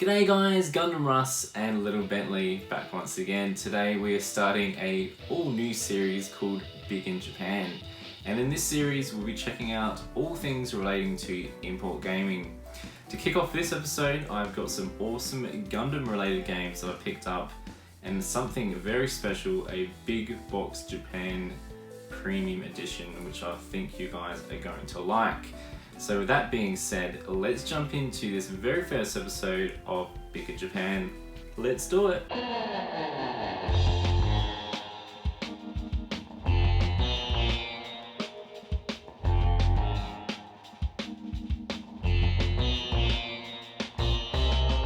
G'day guys, Gundam Russ and Little Bentley back once again. Today we are starting a all new series called Big in Japan. And in this series we'll be checking out all things relating to import gaming. To kick off this episode, I've got some awesome Gundam related games that I picked up and something very special, a Big Box Japan Premium Edition, which I think you guys are going to like. So with that being said, let's jump into this very first episode of Big in Japan. Let's do it!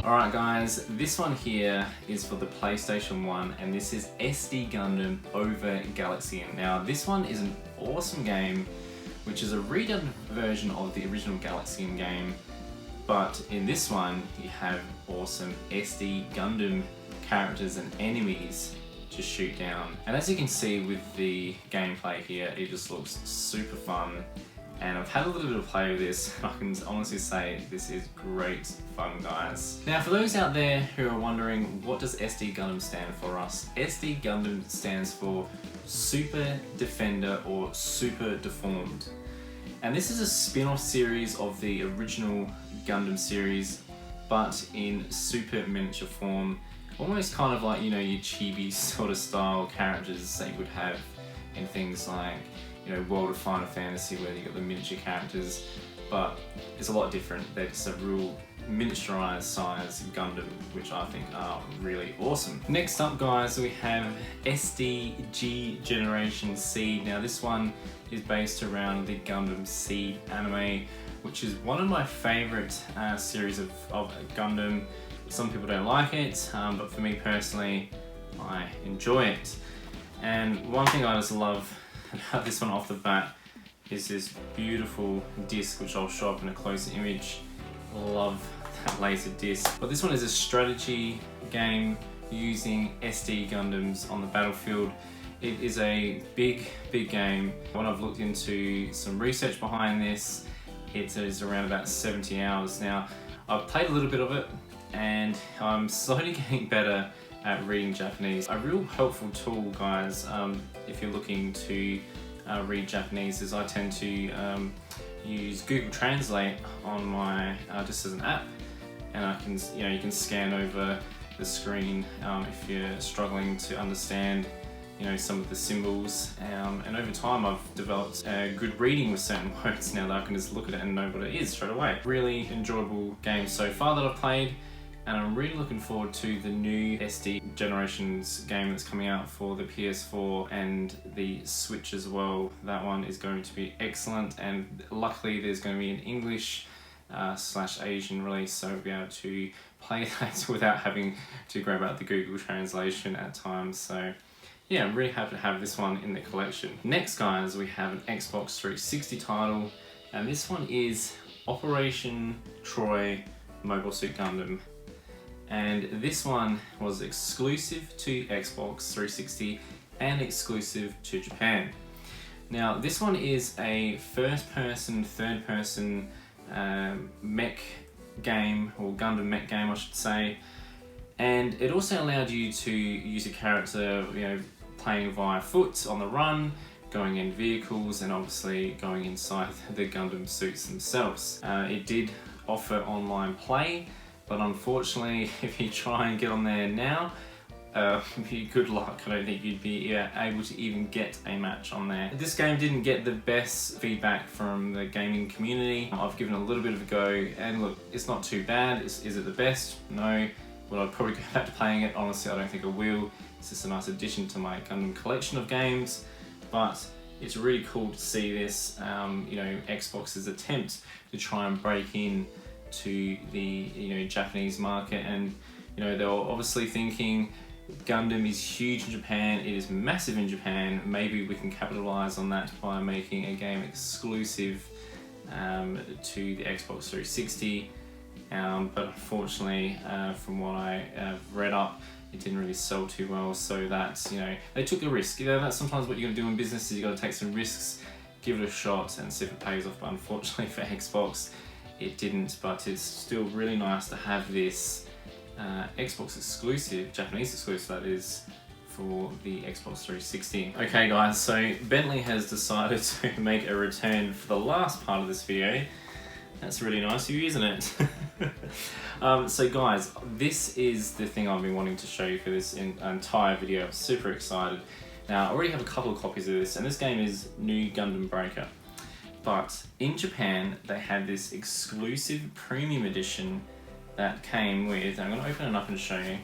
Alright guys, this one here is for the PlayStation 1 and this is SD Gundam over Galaxy. Now this one is an awesome game which is a redone version of the original Galaxian game, but in this one you have awesome SD Gundam characters and enemies to shoot down. And as you can see with the gameplay here, it just looks super fun. And I've had a little bit of play with this, and I can honestly say this is great fun, guys. Now for those out there who are wondering, what does SD Gundam stand for us? SD Gundam stands for Super Defender or Super Deformed. And this is a spin-off series of the original Gundam series, but in super miniature form. Almost kind of like, you know, your chibi sort of style characters that you would have in things like, you know, World of Final Fantasy, where you got the miniature characters, but it's a lot different. They're just a real miniaturized size Gundam, which I think are really awesome. Next up guys, we have SDG Generation Seed. Now this one is based around the Gundam Seed anime, which is one of my favorite series of Gundam. Some people don't like it, but for me personally, I enjoy it. And one thing I just love about this one off the bat is this beautiful disc, which I'll show up in a closer image. Love that laser disc. But this one is a strategy game using SD Gundams on the battlefield. It is a big game. When I've looked into some research behind this, it is around about 70 hours. Now, I've played a little bit of it and I'm slowly getting better at reading Japanese. A real helpful tool, guys, if you're looking to read Japanese, is I tend to use Google Translate on my just as an app, and I can, you can scan over the screen if you're struggling to understand, some of the symbols. And over time, I've developed good reading with certain words now that I can just look at it and know what it is straight away. Really enjoyable game so far that I've played. And I'm really looking forward to the new SD Generations game that's coming out for the PS4 and the Switch as well. That one is going to be excellent, and luckily there's going to be an English / Asian release, so we'll be able to play that without having to grab out the Google translation at times. So yeah, I'm really happy to have this one in the collection. Next guys, we have an Xbox 360 title, and this one is Operation Troy Mobile Suit Gundam. And this one was exclusive to Xbox 360 and exclusive to Japan. Now this one is a first-person, third-person mech game, or Gundam mech game I should say, and it also allowed you to use a character, playing via foot on the run, going in vehicles, and obviously going inside the Gundam suits themselves. It did offer online play, but unfortunately, if you try and get on there now, good luck. I don't think you'd be able to even get a match on there. This game didn't get the best feedback from the gaming community. I've given it a little bit of a go, and look, it's not too bad. Is it the best? No. Will I probably go back to playing it? Honestly, I don't think I will. It's just a nice addition to my Gundam collection of games, but it's really cool to see this, Xbox's attempt to try and break in to the Japanese market. And they were obviously thinking Gundam is huge in Japan, it is massive in Japan, maybe we can capitalize on that by making a game exclusive to the Xbox 360, but unfortunately from what I have read up, it didn't really sell too well. So that's, they took a risk. That's sometimes what you're gonna do in business, is you gotta take some risks, give it a shot and see if it pays off. But unfortunately for Xbox, it didn't, but it's still really nice to have this Xbox exclusive, Japanese exclusive that is, for the Xbox 360. Okay guys, so Bentley has decided to make a return for the last part of this video. That's really nice of you, isn't it? So guys, this is the thing I've been wanting to show you for this entire video. I'm super excited. Now, I already have a couple of copies of this, and this game is New Gundam Breaker. But in Japan, they had this exclusive premium edition that came with, I'm going to open it up and show you.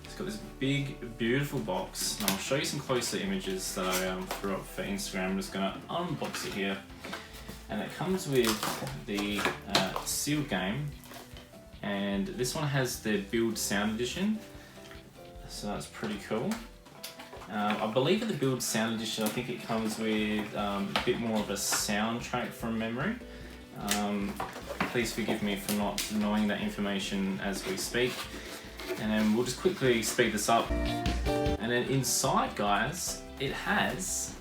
It's got this big, beautiful box, and I'll show you some closer images that I threw up for Instagram. I'm just going to unbox it here. And it comes with the sealed game, and this one has the Build Sound Edition, so that's pretty cool. I believe in the Build Sound Edition, I think it comes with a bit more of a soundtrack from memory. Please forgive me for not knowing that information as we speak. And then we'll just quickly speed this up. And then inside, guys, it has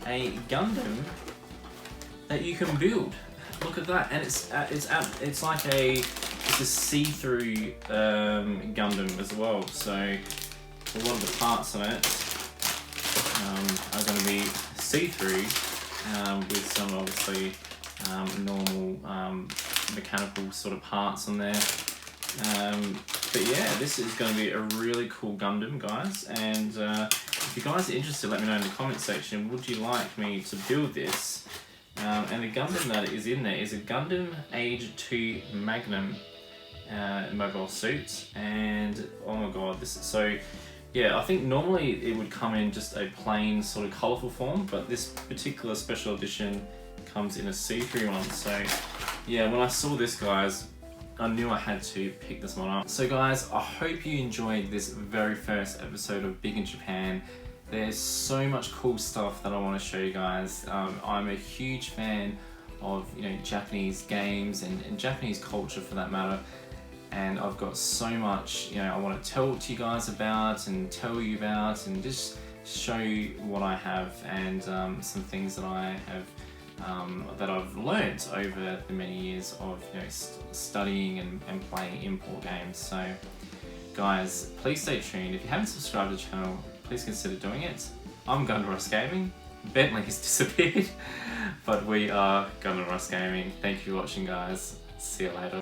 a Gundam that you can build. Look at that, and it's like it's a see-through Gundam as well. So a lot of the parts on it are going to be see-through with some obviously normal mechanical sort of parts on there. But yeah, this is going to be a really cool Gundam, guys. And if you guys are interested, let me know in the comment section. Would you like me to build this? And the Gundam that is in there is a Gundam Age 2 Magnum mobile suit. And oh my god, this is so. Yeah, I think normally it would come in just a plain sort of colourful form, but this particular special edition comes in a see-through one. So yeah, when I saw this, guys, I knew I had to pick this one up. So guys, I hope you enjoyed this very first episode of Big in Japan. There's so much cool stuff that I want to show you guys. I'm a huge fan of Japanese games and Japanese culture for that matter. And I've got so much I want to tell to you guys about and tell you about and just show you what I have and some things that I have that I've learned over the many years of studying and playing import games. So guys, please stay tuned. If you haven't subscribed to the channel, please consider doing it. I'm Gundam Rust Gaming. Bentley has disappeared, but we are Gundam Rust Gaming. Thank you for watching, guys. See you later.